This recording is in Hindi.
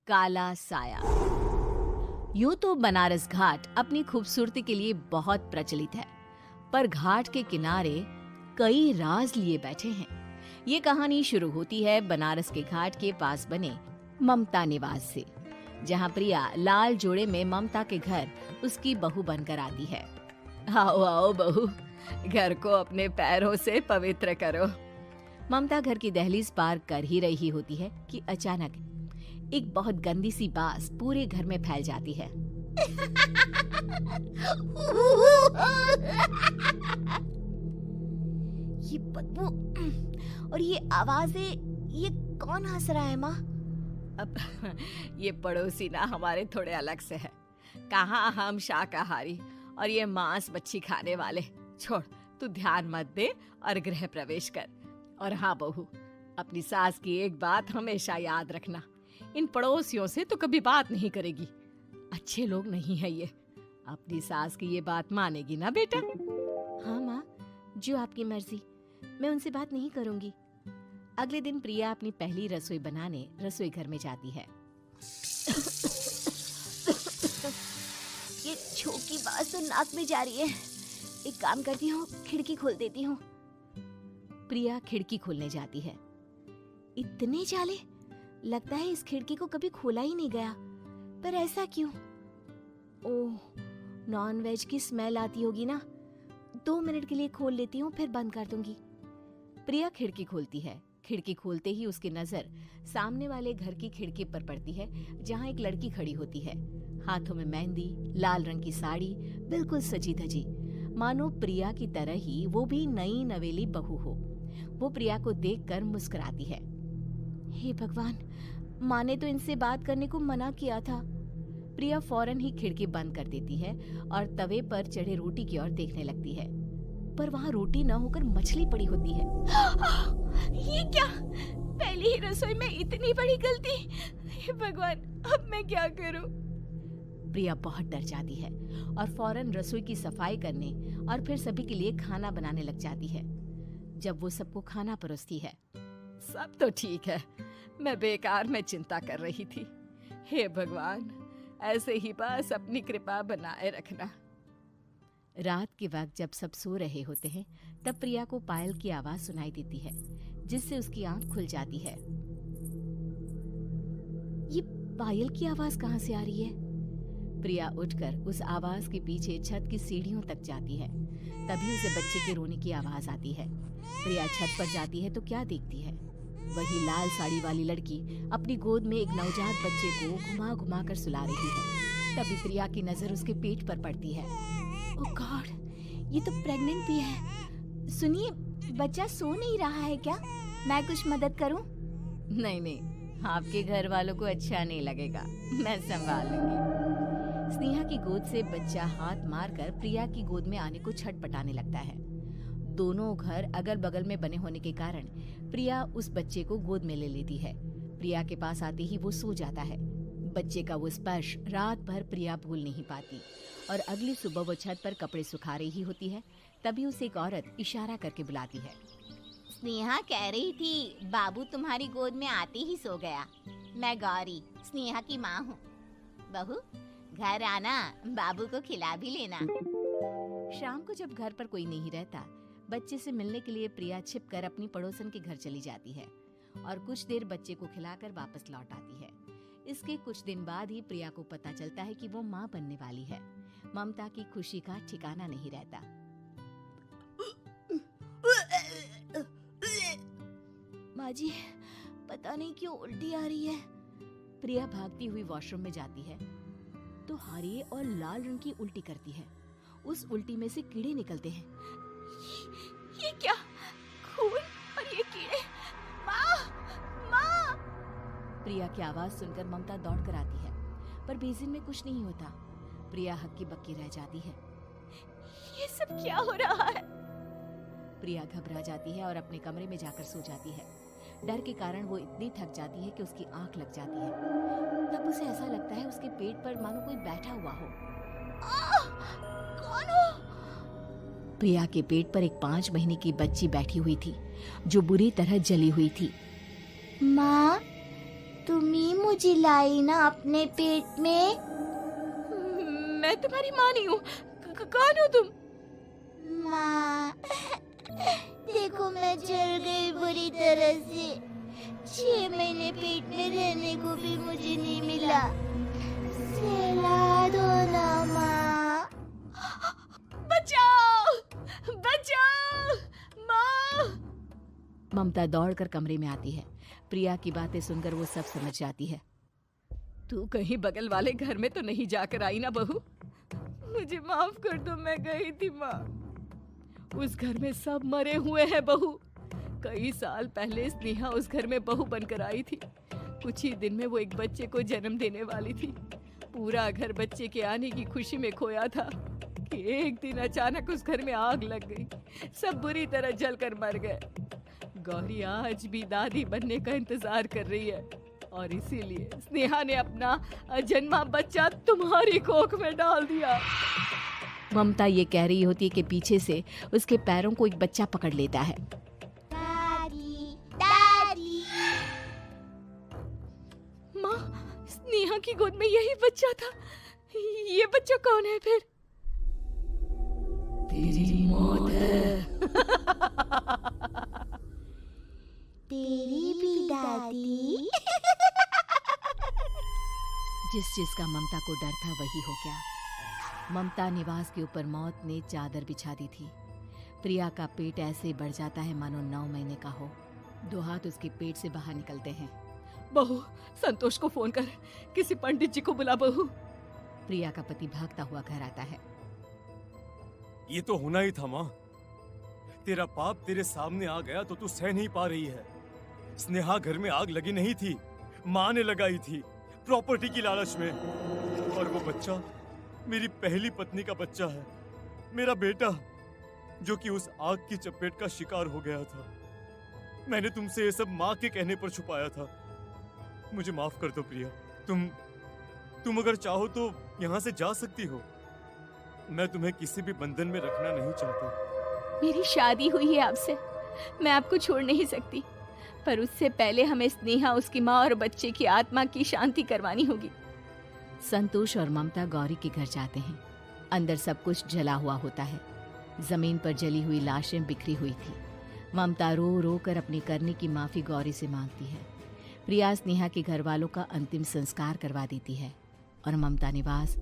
काला साया। यूं तो बनारस घाट अपनी खूबसूरती के लिए बहुत प्रचलित है, पर घाट के किनारे कई राज लिए बैठे हैं। ये कहानी शुरू होती है बनारस के घाट के पास बने ममता निवास से, जहां प्रिया लाल जोड़े में ममता के घर उसकी बहू बनकर आती है। आओ आओ बहू, घर को अपने पैरों से पवित्र करो। ममता घर की दहलीज पार कर ही रही होती है कि अचानक एक बहुत गंदी सी बास पूरे घर में फैल जाती है। ये बदबू और ये आवाजें, ये कौन हंस रहा है माँ? अब ये पड़ोसी ना हमारे थोड़े अलग से है। कहाँ हम शाकाहारी और ये मांस मच्छी खाने वाले। छोड़, तू ध्यान मत दे और गृह प्रवेश कर। और हाँ बहू, अपनी सास की एक बात हमेशा याद रखना, इन पड़ोसियों से तो कभी बात नहीं करेगी। अच्छे लोग नहीं है ये। अपनी सास की ये बात मानेगी ना बेटा? हाँ माँ, जो आपकी मर्जी, मैं उनसे बात नहीं करूंगी। अगले दिन प्रिया अपनी पहली रसोई बनाने रसोई घर में जाती है। ये छोकी बात तो नाक में जा रही है। एक काम करती हूँ, खिड़की खोल देती हूँ। प्रिया खिड़की खोलने जाती है। इतने जाले, लगता है इस खिड़की को कभी खोला ही नहीं गया। पर ऐसा क्यों? ओह, नॉन वेज की स्मेल आती होगी ना। 2 मिनट के लिए खोल लेती हूँ, फिर बंद कर दूंगी। प्रिया खिड़की खोलती है। खिड़की खोलते ही उसकी नजर सामने वाले घर की खिड़की पर पड़ती है, जहाँ एक लड़की खड़ी होती है। हाथों में मेहंदी, लाल रंग की साड़ी, बिल्कुल सजी धजी, मानो प्रिया की तरह ही वो भी नई नवेली बहू हो। वो प्रिया को देखकर मुस्कुराती है। हे भगवान, माँ ने तो इनसे बात करने को मना किया था। प्रिया फौरन ही खिड़की बंद कर देती है और तवे पर चढ़े रोटी की ओर देखने लगती है, पर वहाँ रोटी न होकर मछली पड़ी होती है। ये क्या? पहली ही रसोई में इतनी बड़ी गलती। हे भगवान, अब मैं क्या करूं? प्रिया बहुत डर जाती है और फौरन रसोई की सफाई करने और फिर सभी के लिए खाना बनाने लग जाती है। जब वो सबको खाना परोसती है, सब तो ठीक है, मैं बेकार में चिंता कर रही थी। हे भगवान, ऐसे ही बस अपनी कृपा बनाए रखना। रात के वक्त जब सब सो रहे होते हैं, तब प्रिया को पायल की आवाज सुनाई देती है, जिससे उसकी आंख खुल जाती है। ये पायल की आवाज कहाँ से आ रही है? प्रिया उठकर उस आवाज के पीछे छत की सीढ़ियों तक जाती है। तभी उसे बच्चे के रोने की आवाज आती है। प्रिया छत पर जाती है तो क्या देखती है? वही लाल साड़ी वाली लड़की अपनी गोद में एक नवजात बच्चे को घुमा घुमा कर सुला रही है। तभी प्रिया की नजर उसके पेट पर पड़ती है। ओह गॉड, ये तो प्रेग्नेंट भी है। सुनिए, बच्चा सो नहीं रहा है क्या? मैं कुछ मदद करूं? नहीं नहीं, आपके घर वालों को अच्छा नहीं लगेगा, मैं संभाल लूंगी। स्नेहा की गोद से बच्चा हाथ मारकर प्रिया की गोद में आने को छटपटाने लगता है। दोनों घर अगल बगल में बने होने के कारण प्रिया उस बच्चे को गोद में ले लेती है। प्रिया के पास आते ही वो सो जाता है। बच्चे का वो स्पर्श रात भर प्रिया भूल नहीं पाती और अगली सुबह वो छत पर कपड़े सुखा रही होती है। तभी उसे एक औरत इशारा करके बुलाती है। स्नेहा कह रही थी बाबू तुम्हारी गोद में आते ही सो गया। मैं गौरी, स्नेहा की माँ हूँ। बहू, घर आना, बाबू को खिला भी लेना। शाम को जब घर पर कोई नहीं रहता, बच्चे से मिलने के लिए प्रिया छिपकर अपनी पड़ोसन के घर चली जाती है और कुछ देर बच्चे को खिलाकर वापस लौट आती है। इसके कुछ दिन बाद ही प्रिया को पता चलता है कि वो माँ बनने वाली है। ममता की खुशी का ठिकाना नहीं रहता। माँ जी, पता नहीं क्यों उल्टी आ रही है। प्रिया भागती हुई वॉशरूम में जाती है तो हरे और लाल रंग की उल्टी करती है। उस उल्टी में से कीड़े निकलते हैं। ये क्या? खून और ये कीड़े! माँ! माँ! प्रिया की आवाज सुनकर ममता दौड़ कर आती है, पर बेसिन में कुछ नहीं होता। प्रिया हक्की बक्की रह जाती है। ये सब क्या हो रहा है? प्रिया घबरा जाती है और अपने कमरे में जाकर सो जाती है। डर के कारण वो इतनी थक जाती है कि उसकी आंख लग जाती है। तब उसे ऐसा लगता है उसके पेट पर मानो कोई बैठा हुआ हो। कौन हो? प्रिया के पेट पर एक 5 महीने की बच्ची बैठी हुई थी, जो बुरी तरह जली हुई थी। माँ, तुम ही मुझे लाई ना अपने पेट में। मैं तुम्हारी माँ नहीं हूँ। कौन हो तुम? माँ, देखो मैं जल गई बुरी तरह से। 6 महीने पेट में रहने को भी मुझे नहीं मिला। सहला दो ना माँ। बचाओ, बचाओ, माँ! ममता दौड़कर कमरे में आती है। प्रिया की बातें सुनकर वो सब समझ जाती है। तू कहीं बगल वाले घर में तो नहीं जाकर आई ना बहू? मुझे माफ कर दो, मैं गई थी माँ। उस घर में सब मरे हुए हैं बहू। कई साल पहले स्नेहा उस घर में बहू बनकर आई थी। कुछ ही दिन में वो एक बच्चे को जन्म देने वाली थी। पूरा घर बच्चे के आने की खुशी में खोया था कि एक दिन अचानक उस घर में आग लग गई। सब बुरी तरह जलकर मर गए। गौरी आज भी दादी बनने का इंतजार कर रही है और इसीलिए स्नेहा ने अपना अजन्मा बच्चा तुम्हारी कोख में डाल दिया। ममता ये कह रही होती है कि पीछे से उसके पैरों को एक बच्चा पकड़ लेता है। दादी, दादी। माँ, स्नेहा की गोद में यही बच्चा था। ये बच्चा कौन है फिर? तेरी मौत है। तेरी भी दादी। जिस चीज का ममता को डर था वही हो गया। ममता निवास के ऊपर मौत ने चादर बिछा दी थी। प्रिया का पेट ऐसे बढ़ जाता है मानो 9 महीने का हो। 2 हाथ उसके पेट से बाहर निकलते हैं। बहू, संतोष को फोन कर, किसी पंडित जी को बुला बहू। प्रिया का पति भागता हुआ घर आता है। ये तो होना ही था माँ। तेरा पाप तेरे सामने आ गया तो तू सह नहीं पा रही है। स्नेहा घर में आग लगी नहीं थी, माँ ने लगाई थी, प्रॉपर्टी की लालच में। और वो बच्चा मेरी पहली पत्नी का बच्चा है, मेरा बेटा, जो कि उस आग की चपेट का शिकार हो गया था। मैंने तुमसे ये सब माँ के कहने पर छुपाया था। मुझे माफ कर दो प्रिया। तुम अगर चाहो तो यहाँ से जा सकती हो। मैं तुम्हें किसी भी बंधन में रखना नहीं चाहता। मेरी शादी हुई है आपसे, मैं आपको छोड़ नहीं सकती, पर उससे पहले हमें स्नेहा, उसकी माँ और बच्चे की आत्मा की शांति करवानी होगी। संतोष और ममता गौरी के घर जाते हैं। अंदर सब कुछ जला हुआ होता है। जमीन पर जली हुई लाशें बिखरी हुई थी। ममता रो रो कर अपनी करने की माफी गौरी से मांगती है। प्रिया स्नेहा के घर वालों का अंतिम संस्कार करवा देती है और ममता निवास